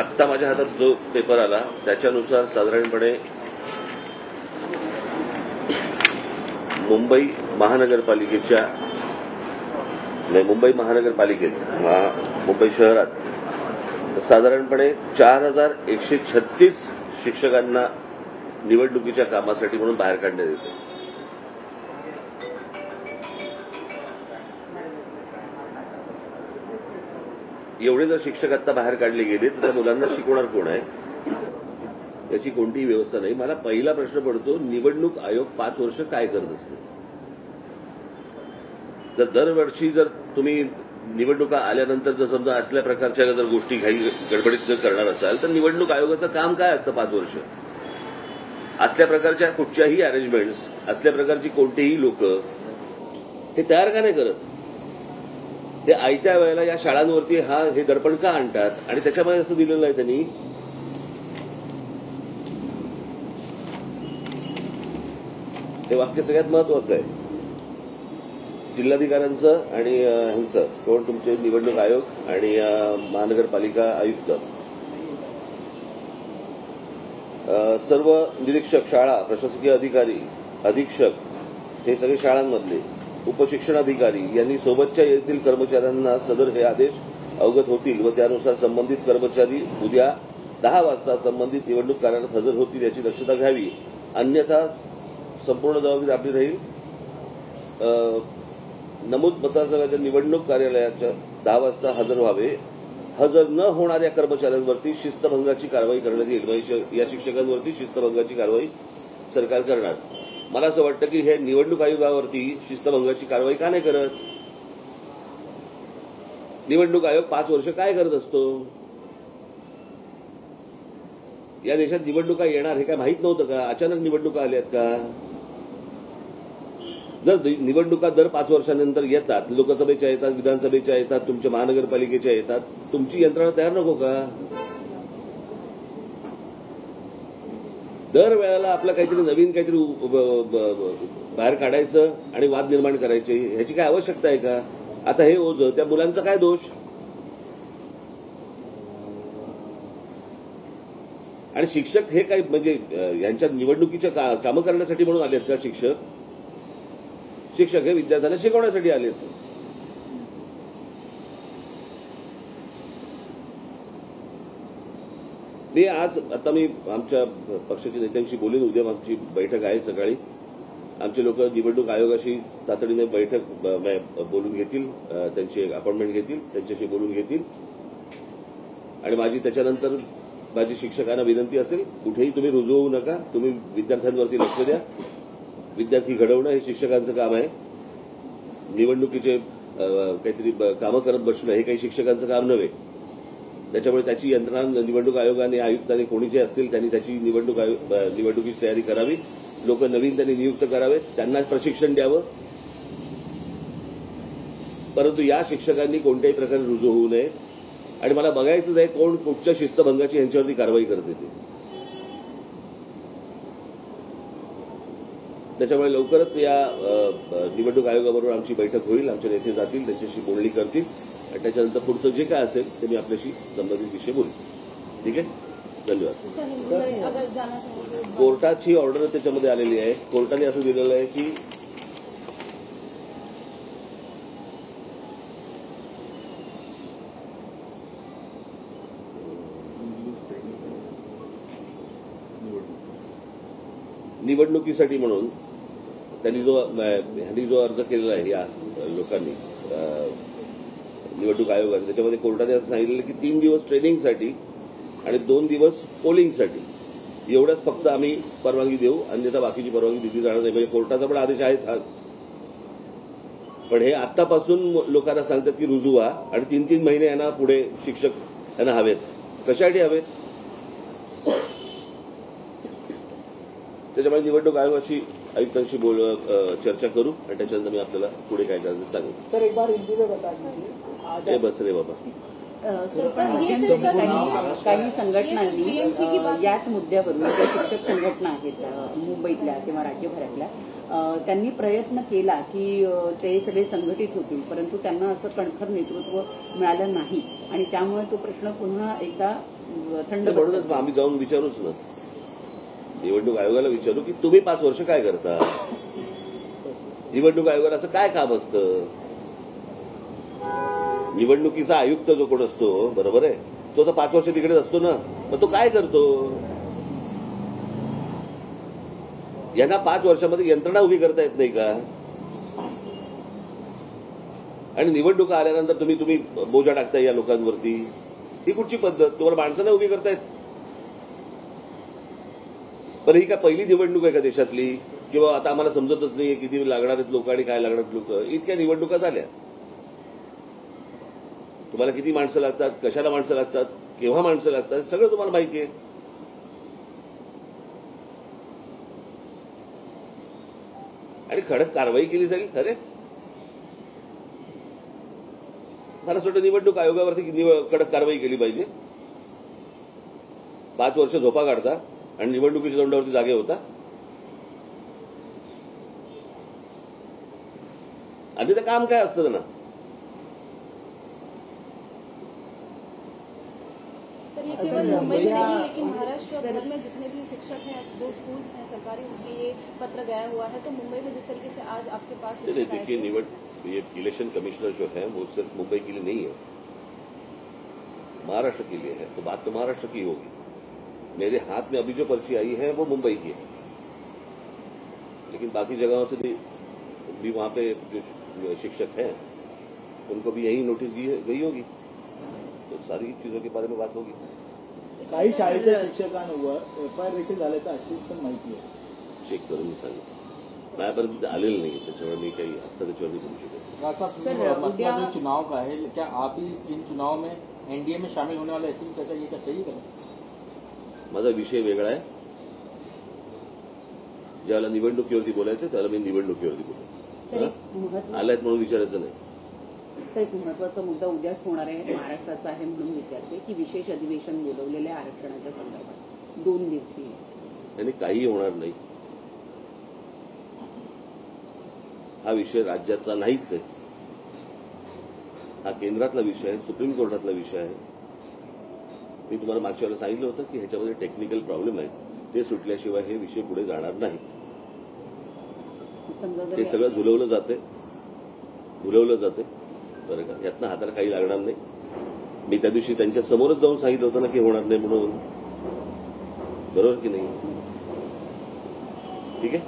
आत्ता माझ्या हातात जो पेपर आला त्याच्यानुसार साधारणपणे मुंबई महानगरपालिकेत मुंबई शहरात साधारणपणे 4136 शिक्षकांना निवडणुकीच्या कामासाठी म्हणून बाहेर काढण्यात येते. एवढे जर शिक्षक आता बाहेर काढले गेले तर त्या मुलांना शिकवणार कोण आहे याची कोणतीही व्यवस्था नाही. मला पहिला प्रश्न पडतो, निवडणूक आयोग 5 वर्ष काय करत असते? जर दरवर्षी जर तुम्ही निवडणुका आल्यानंतर जर समजा असल्या प्रकारच्या जर गोष्टी घाई गडबडीत जर करणार असाल तर निवडणूक आयोगाचं काम काय असतं 5 वर्ष? असल्या प्रकारच्या कुठच्याही अरेंजमेंट्स, असल्या प्रकारची कोणतेही लोक ते तयार का नाही करत? ते आयत्या वेळेला या शाळांवरती हे दडपण का आणतात? आणि त्याच्यामध्ये असं दिलेलं आहे त्यांनी, हे वाक्य सगळ्यात महत्वाचं आहे, जिल्हाधिकाऱ्यांचं आणि ह्यांचं कोण तुमचे निवडणूक आयोग आणि महानगरपालिका आयुक्त, सर्व निरीक्षक, शाळा प्रशासकीय अधिकारी, अधीक्षक हे सगळे शाळांमधले उपशिक्षणाधिकारी यांनी सोबतच्या येथील कर्मचाऱ्यांना सदर हे आदेश अवगत होतील व त्यानुसार संबंधित कर्मचारी उद्या 10 वाजता संबंधित निवडणूक कार्यालयात हजर होतील याची दक्षता घ्यावी, अन्यथा संपूर्ण जबाबदारी आपली राहील. नमूद मतदारसंघाच्या निवडणूक कार्यालयाच्या 10 वाजता हजर व्हावे. हजर न होणाऱ्या कर्मचाऱ्यांवरती शिस्तभंगाची कारवाई करण्यात येईल. या शिक्षकांवरती शिस्तभंगाची कारवाई सरकार करणार. मला असं वाटतं की हे निवडणूक आयोगावरती शिस्तभंगाची कारवाई का नाही करत? निवडणूक आयोग 5 वर्ष काय करत असतो? या देशात निवडणुका येणार हे काय माहीत नव्हतं का? अचानक निवडणुका आल्यात का? जर निवडणुका दर 5 वर्षांनंतर येतात, लोकसभेच्या येतात, विधानसभेच्या येतात, तुमच्या महानगरपालिकेच्या येतात, तुमची यंत्रणा तयार नको का? दर वेळेला आपलं काहीतरी नवीन बाहेर काढायचं आणि वाद निर्माण करायचे, ह्याची काय आवश्यकता आहे का? आता हे ओझं त्या मुलांचा काय दोष? आणि शिक्षक हे काय म्हणजे यांच्या निवडणुकीच्या कामं करण्यासाठी म्हणून आलेत का? शिक्षक हे विद्यार्थ्यांना शिकवण्यासाठी आलेत. मी आता आमच्या पक्षाच्या नेत्यांशी बोलून, उद्या आमची बैठक आहे सकाळी. आमचे लोक निवडणूक आयोगाशी तातडीने बैठक बोलून घेतील, त्यांची अपॉइंटमेंट घेतील, त्यांच्याशी बोलून घेतील. आणि त्याच्यानंतर माझी शिक्षकांना विनंती असेल, कुठेही तुम्ही रुजू होऊ नका, तुम्ही विद्यार्थ्यांवरती लक्ष द्या. विद्यार्थी घडवणं हे शिक्षकांचं काम आहे. निवडणुकीचे काहीतरी कामं करत बसणं हे काही शिक्षकांचं काम नव्हे. त्याच्यामुळे त्याची यंत्रणा निवडणूक आयोगाने, आयुक्तांनी, कोणी जे असतील त्यांनी त्याची निवडणुकीची तयारी करावी. लोक नवीन त्यांनी नियुक्त करावेत, त्यांना प्रशिक्षण द्यावं. परंतु या शिक्षकांनी कोणत्याही प्रकारे रुजू होऊ नये. आणि मला बघायचंच आहे कोण कुठच्या शिस्तभंगाची यांच्यावरती कारवाई करते ते. त्याच्यामुळे लवकरच या निवडणूक आयोगाबरोबर आमची बैठक होईल. आमचे नेते जातील, त्यांच्याशी बोलणी करतील आणि त्याच्यानंतर पुढचं जे काय असेल ते मी आपल्याशी संबंधित विषय बोलू. ठीक आहे, धन्यवाद. कोर्टाची ऑर्डर त्याच्यामध्ये आलेली आहे. कोर्टाने असं दिलेलं आहे की निवडणुकीसाठी म्हणून ह्यांनी जो अर्ज केलेला आहे या लोकांनी निवडणूक आयोगाने, त्याच्यामध्ये कोर्टाने असं सांगितलेलं की 3 दिवस ट्रेनिंगसाठी आणि 2 दिवस पोलिंगसाठी एवढंच फक्त आम्ही परवानगी देऊ, अन्यथा बाकीची परवानगी दिली जाणार नाही. म्हणजे कोर्टाचा पण आदेश आहे हा. पण हे आतापासून लोकांना सांगतात की रुजू व्हा आणि 3-3 महिने यांना पुढे शिक्षक यांना हवेत. कशासाठी हवेत? त्याच्यामुळे निवडणूक आयोगाशी, आयुक्तांशी चर्चा करू आणि त्याच्यानंतर मी आपल्याला पुढे काय करायचं सांगेन. सर, एक बार हिंदी में बता दीजिए. बस रे बाबा. काही संघटनांनी याच मुद्द्यावरून ज्या शिक्षक संघटना आहेत मुंबईतल्या किंवा राज्यभरातल्या त्यांनी प्रयत्न केला की ते सगळे संघटित होतील, परंतु त्यांना असं कणखर नेतृत्व मिळालं नाही आणि त्यामुळे तो प्रश्न पुन्हा एकदा थंड. म्हणूनच आम्ही जाऊन विचारूच ना, निवडणूक आयोगाला विचारू की तुम्ही 5 वर्ष काय करता, निवडणूक आयोगाला असं काय काम असतं. निवडणुकीचा आयुक्त जो कोण असतो, बरोबर आहे, तो तर 5 वर्ष तिकडेच असतो ना, मग तो काय करतो. यांना 5 वर्षामध्ये यंत्रणा उभी करता येत नाही का. आणि निवडणुका आल्यानंतर तुम्ही बोजा टाकताय या लोकांवरती, ही कुठची पद्धत. तुम्हाला माणसांना उभी करतायत. पण ही काय पहिली निवडणूक आहे का देशातली, किंवा आता आम्हाला समजतच नाहीये किती लागणार आहेत लोक आणि काय लागणार लोक. इतक्या निवडणुका झाल्या. तुम्हाला किती माणसं लागतात, कशाला माणसं लागतात, केव्हा माणसं लागतात, सगळं तुम्हाला माहिती आहे. आणि कडक कारवाई केली जाईल. खरे मला असं वाटतं निवडणूक आयोगावरती कडक कारवाई केली पाहिजे. 5 वर्ष झोपा काढता आणि निवडणुकीच्या तोंडावरती जागे होता. आणि ते काम काय असतं ना. ये केवल मुंबई में नहीं, लेकिन महाराष्ट्र भर में जितने भी शिक्षक हैं, जो स्कूल्स हैं सरकारी, उनके ये पत्र गया हुआ है. तो मुंबई में जिस तरीके से आज आपके पास देखिए, ये इलेक्शन कमिश्नर जो है वो सिर्फ मुंबई के लिए नहीं है, महाराष्ट्र के लिए है. तो बात तो महाराष्ट्र की होगी. मेरे हाथ में अभी जो पर्ची आई है वो मुंबई की है, लेकिन बाकी जगहों से भी वहां पे जो शिक्षक हैं उनको भी यही नोटिस गई होगी. तो सारी चीजों के बारे में बात होगी. काही शाळेच्या शिक्षकांवर एफआयआर देखील झाल्याचं अशी पण माहिती आहे. चेक करून मी सांगितलं. माझ्यापर्यंत आलेलं नाही, त्याच्यामुळे मी काही आता त्याच्यावरती बोलू शकतो. मसला जो चुनाव का है, क्या आप इन चुनाव में एनडीए में शामिल होने वाले ऐसी चर्चा ये क्या सही करें. माझा विषय वेगळा आहे. ज्यावेळेला निवडणुकीवरती बोलायचं त्यावेळेला मी निवडणुकीवरती बोलतो. आलायत म्हणून विचारायचं नाही. एक महत्वाचा मुद्दा उद्याच होणार आहे, महाराष्ट्राचा आहे म्हणून विचारते की विशेष अधिवेशन बोलवलेल्या आरक्षणाच्या संदर्भात 2 दिवसीय. त्यांनी काही होणार नाही. हा विषय राज्याचा नाहीच आहे. हा केंद्रातला विषय आहे, सुप्रीम कोर्टातला विषय आहे. मी तुम्हाला मागच्या वेळेला सांगितलं होतं की ह्याच्यामध्ये टेक्निकल प्रॉब्लेम आहेत, ते सुटल्याशिवाय हे विषय पुढे जाणार नाहीत. हे सगळं झुलवलं जाते बरं का. यातनं हाताला काही लागणार नाही. मी त्या दिवशी त्यांच्या समोरच जाऊन सांगितलं होतं ना की होणार नाही म्हणून. बरोबर की नाही. ठीक आहे.